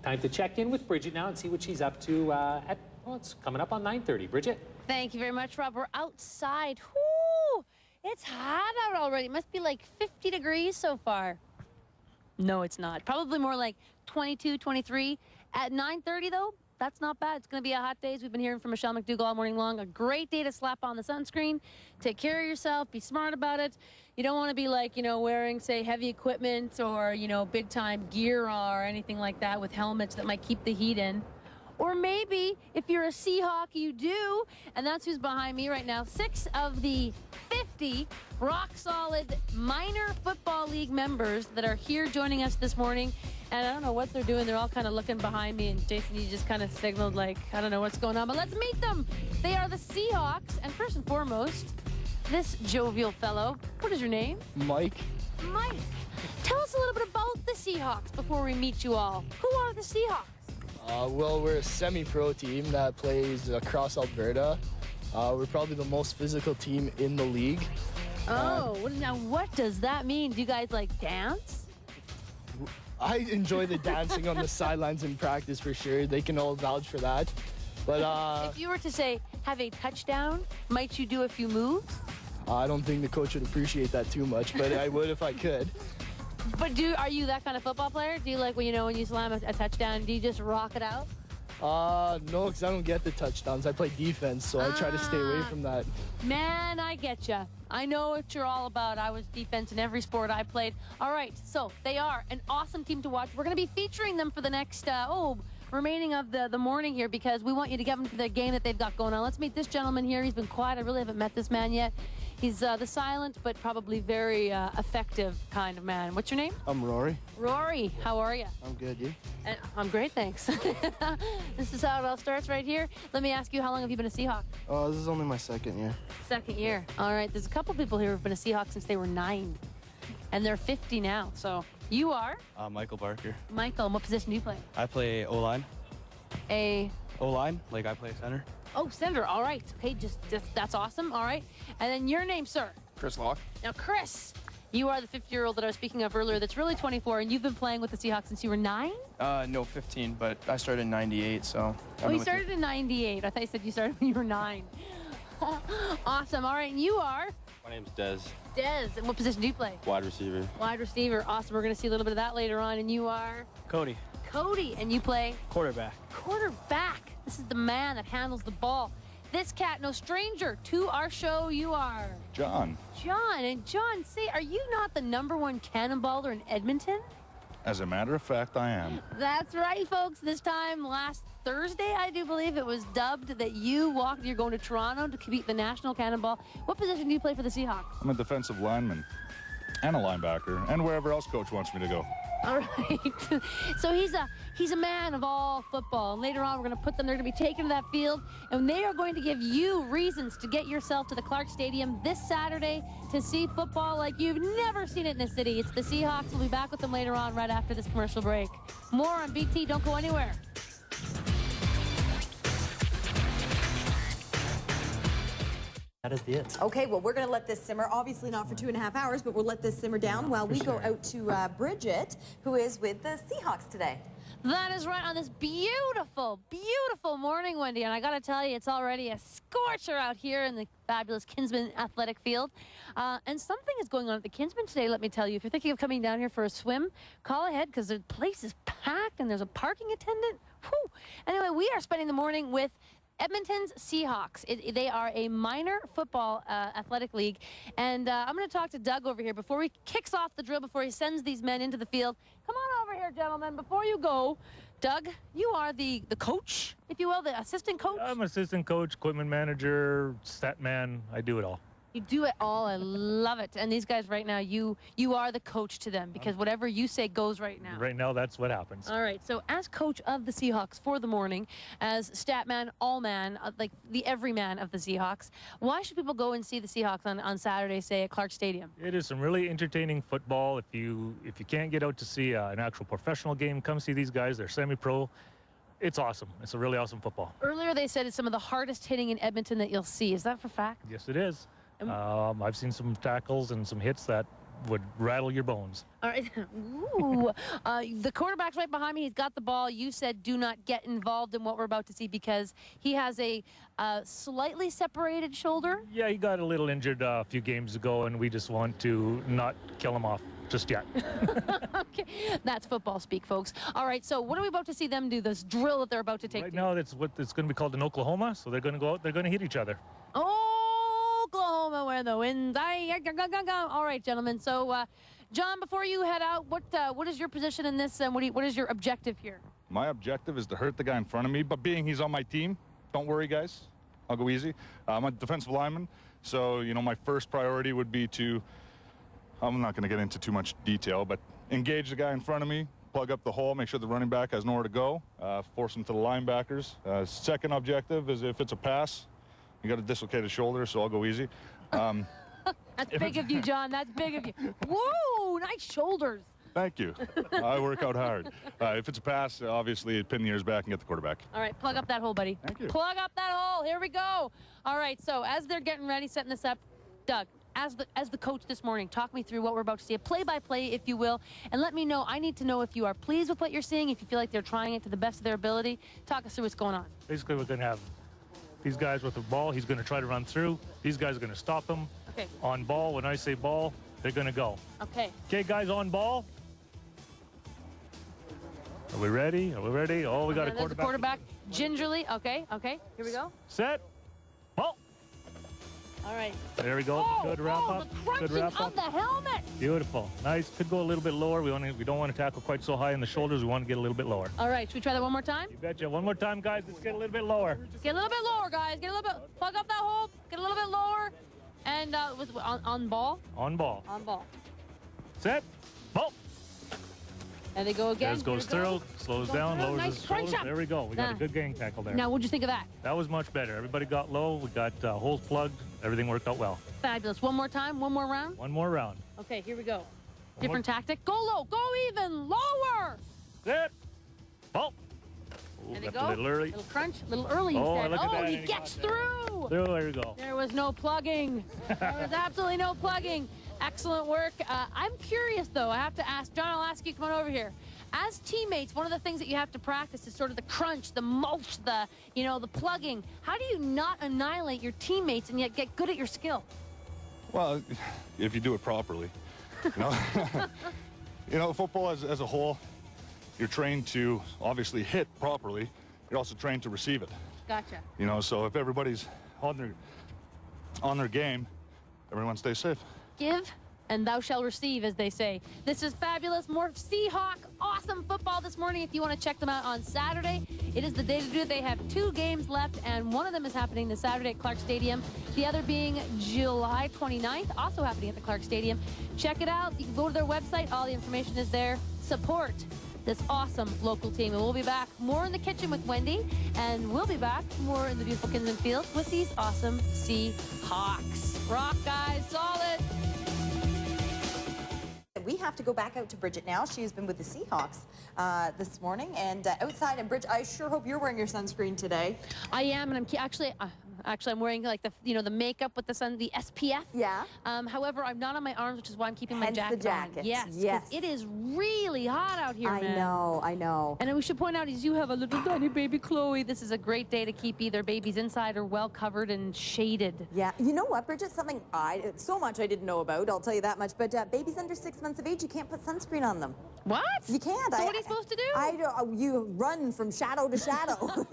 Time to check in with Bridget now and see what she's up to well, it's coming up on 9:30. Bridget? Thank you very much, Rob. We're outside. Whoo! It's hot out already. It must be like 50 degrees so far. No, it's not. Probably more like 22, 23. At 9:30, though, that's not bad. It's going to be a hot day. We've been hearing from Michelle McDougall all morning long. A great day to slap on the sunscreen. Take care of yourself. Be smart about it. You don't want to be like, wearing, say, heavy equipment or, big-time gear or anything like that with helmets that might keep the heat in. Or maybe, if you're a Seahawk, you do. And that's who's behind me right now. 6 of the 50 rock-solid minor football league members that are here joining us this morning. And I don't know what they're doing. They're all kind of looking behind me. And Jason, you just kind of signaled like, I don't know what's going on. But let's meet them. They are the Seahawks. And first and foremost, this jovial fellow. What is your name? Mike. Mike. Tell us a little bit about the Seahawks before we meet you all. Who are the Seahawks? Well, we're a semi-pro team that plays across Alberta. We're probably the most physical team in the league. Oh, now what does that mean? Do you guys like dance? I enjoy the dancing on the sidelines in practice for sure. They can all vouch for that. But if you were to say, have a touchdown, might you do a few moves? I don't think the coach would appreciate that too much, but I would if I could. But are you that kind of football player? Do you like when you slam a touchdown, do you just rock it out? No, because I don't get the touchdowns. I play defense, so I try to stay away from that. Man, I get you. I know what you're all about. I was defense in every sport I played. All right, so they are an awesome team to watch. We're going to be featuring them for the next, remaining of the morning here because we want you to get them to the game that they've got going on. Let's meet this gentleman here. He's been quiet. I really haven't met this man yet. He's the silent but probably very effective kind of man. What's your name? I'm Rory. Rory, how are you? I'm good, you? I'm great, thanks. This is how it all starts right here. Let me ask you, how long have you been a Seahawk? Oh, this is only my second year. Second year. All right, there's a couple people here who've been a Seahawk since they were 9. And they're 50 now, so you are? Michael Barker. Michael, what position do you play? I play O-line. O-line, like I play center. Oh, center, all right. Okay, just that's awesome, all right. And then your name, sir? Chris Locke. Now, Chris, you are the 50-year-old that I was speaking of earlier that's really 24, and you've been playing with the Seahawks since you were 9? No, 15, but I started in 98, so. Oh, you started in 98. I thought you said you started when you were 9. Awesome, all right, and you are? My name's Dez. Dez, and what position do you play? Wide receiver. Wide receiver, awesome. We're going to see a little bit of that later on, and you are? Cody. Cody, and you play? Quarterback. Quarterback. This is the man that handles the ball. This cat, no stranger to our show, you are? John. John, and John, say, are you not the #1 cannonballer in Edmonton? As a matter of fact, I am. That's right, folks. This time last Thursday, I do believe it was dubbed that you're going to Toronto to compete the National Cannonball. What position do you play for the Seahawks? I'm a defensive lineman and a linebacker and wherever else coach wants me to go. All right. So he's a man of all football. And later on, we're going to put them, they're going to be taken to that field, and they are going to give you reasons to get yourself to the Clark Stadium this Saturday to see football like you've never seen it in the city. It's the Seahawks. We'll be back with them later on right after this commercial break. More on BT. Don't go anywhere. That is the it. Okay, well, we're going to let this simmer. Obviously not for 2.5 hours, but we'll let this simmer down while we go out to Bridget, who is with the Seahawks today. That is right on this beautiful, beautiful morning, Wendy. And I got to tell you, it's already a scorcher out here in the fabulous Kinsman Athletic Field. And something is going on at the Kinsman today, let me tell you. If you're thinking of coming down here for a swim, call ahead because the place is packed and there's a parking attendant. Whew. Anyway, we are spending the morning with Edmonton's Seahawks. They are a minor football athletic league. And I'm going to talk to Doug over here before he kicks off the drill, before he sends these men into the field. Come on over here, gentlemen. Before you go, Doug, you are the coach, if you will, the assistant coach? I'm assistant coach, equipment manager, stat man. I do it all. You do it all. I love it. And these guys right now, you are the coach to them because whatever you say goes right now. Right now, that's what happens. All right. So as coach of the Seahawks for the morning, as stat man, all man, like the everyman of the Seahawks, why should people go and see the Seahawks on Saturday, say at Clark Stadium? It is some really entertaining football. If you can't get out to see an actual professional game, come see these guys. They're semi-pro. It's awesome. It's a really awesome football. Earlier they said it's some of the hardest hitting in Edmonton that you'll see. Is that for fact? Yes, it is. I've seen some tackles and some hits that would rattle your bones. All right. Ooh. The quarterback's right behind me. He's got the ball. You said do not get involved in what we're about to see because he has a slightly separated shoulder. Yeah, he got a little injured a few games ago, and we just want to not kill him off just yet. Okay, that's football speak, folks. All right, so what are we about to see them do? This drill that they're about to take. Right now, that's what it's going to be called in Oklahoma. So they're going to go out. They're going to hit each other. Oklahoma, where the winds. All right, gentlemen. So, John, before you head out, what is your position in this, and what is your objective here? My objective is to hurt the guy in front of me, but being he's on my team, don't worry, guys. I'll go easy. I'm a defensive lineman, so, you know, my first priority would be to, I'm not going to get into too much detail, but engage the guy in front of me, plug up the hole, make sure the running back has nowhere to go, force him to the linebackers. Second objective is if it's a pass, you got a dislocated shoulder, so I'll go easy. That's big of you, John. That's big of you. Whoa, nice shoulders. Thank you. I work out hard. If it's a pass, obviously pin the ears back and get the quarterback. All right, plug up that hole, buddy. Thank you. Plug up that hole. Here we go. All right, so as they're getting ready, setting this up, Doug, as the coach this morning, talk me through what we're about to see, a play-by-play, if you will, and let me know. I need to know if you are pleased with what you're seeing, if you feel like they're trying it to the best of their ability. Talk us through what's going on. Basically, we're going to have these guys with the ball. He's going to try to run through. These guys are going to stop him. Okay. On ball. When I say ball, they're going to go. Okay. Okay, guys, on ball. Are we ready? Are we ready? Oh, we got a There's the quarterback. Gingerly. Okay. Okay. Here we go. Set. Ball. All right. There we go. Good wrap up. The crunching Good wrap of up. the helmet. Beautiful. Nice. Could go a little bit lower. We don't want to tackle quite so high in the shoulders. We want to get a little bit lower. All right. Should we try that one more time? You betcha. One more time, guys. Let's get a little bit lower. Get a little bit lower, guys. Get a little bit. Plug up that hole. Get a little bit lower. And on ball. On ball. On ball. Set. Ball. And they go again. There goes through. Slows down. Lowers Nice his crunch shoulders. up. There we go. We got a good gang tackle there. Now, what'd you think of that? That was much better. Everybody got low. We got holes plugged. Everything worked out well. Fabulous. One more time. One more round. One more round. Okay, here we go. Different tactic. Go low. Go even lower. Set. Ball. There they Left go. a little early. Little crunch. A little early, you said. Look at that. He gets through. There we go. There was no plugging. There was absolutely no plugging. Excellent work. I'm curious, though. I have to ask. John, I'll ask you to come on over here. As teammates, one of the things that you have to practice is sort of the crunch, the mulch, the plugging. How do you not annihilate your teammates and yet get good at your skill? Well, if you do it properly, you know. You know, football as a whole, you're trained to obviously hit properly. You're also trained to receive it. Gotcha. You know, so if everybody's on their game, everyone stays safe. Give and thou shalt receive, as they say. This is fabulous. More Seahawk awesome football this morning. If you want to check them out on Saturday, it is the day to do it. They have 2 games left, and one of them is happening this Saturday at Clark Stadium. The other being July 29th, also happening at the Clark Stadium. Check it out. You can go to their website. All the information is there. Support this awesome local team. And we'll be back more in the kitchen with Wendy, and we'll be back more in the beautiful Kinsman Field with these awesome Seahawks. Rock, guys. Solid. We have to go back out to Bridget now. She's been with the Seahawks this morning. And outside, and Bridget, I sure hope you're wearing your sunscreen today. I am, and I'm actually I'm wearing like the makeup with the sun, the SPF. Yeah. However, I'm not on my arms, which is why I'm keeping my Hence jacket the jacket. on. Yes. Yes. It is really hot out here, man. I know. And we should point out is you have a little tiny baby Chloe. This is a great day to keep either babies inside or well covered and shaded. Yeah. You know what, Bridget? Something so much I didn't know about. I'll tell you that much. But babies under 6 months of age, you can't put sunscreen on them. What? You can't. So what are you supposed to do? You run from shadow to shadow.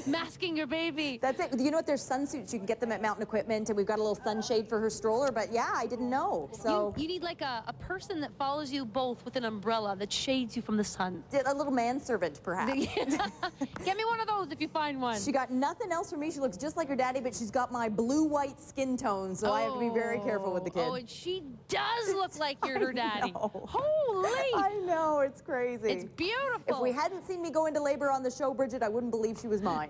Masking your baby. That's it. You know what? There's sunsuits. You can get them at Mountain Equipment, and we've got a little sunshade for her stroller. But yeah, I didn't know. So you need like a person that follows you both with an umbrella that shades you from the sun. A little manservant, perhaps. Get me one of those if you find one. She got nothing else from me. She looks just like her daddy, but she's got my blue-white skin tone, so I have to be very careful with the kid. Oh, and she does look like you're her daddy. Holy! I know, it's crazy. It's beautiful. If we hadn't seen me go into labor on the show, Bridget, I wouldn't believe she was mine.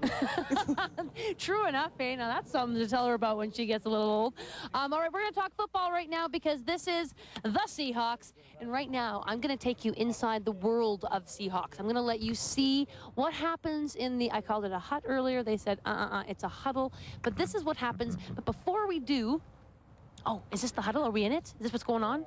True enough, hey, now that's something to tell her about when she gets a little old. All right, we're going to talk football right now because this is the Seahawks. And right now, I'm going to take you inside the world of Seahawks. I'm going to let you see what happens in I called it a hut earlier. They said, it's a huddle. But this is what happens. But before we do, Oh, is this the huddle? Are we in it? Is this what's going on?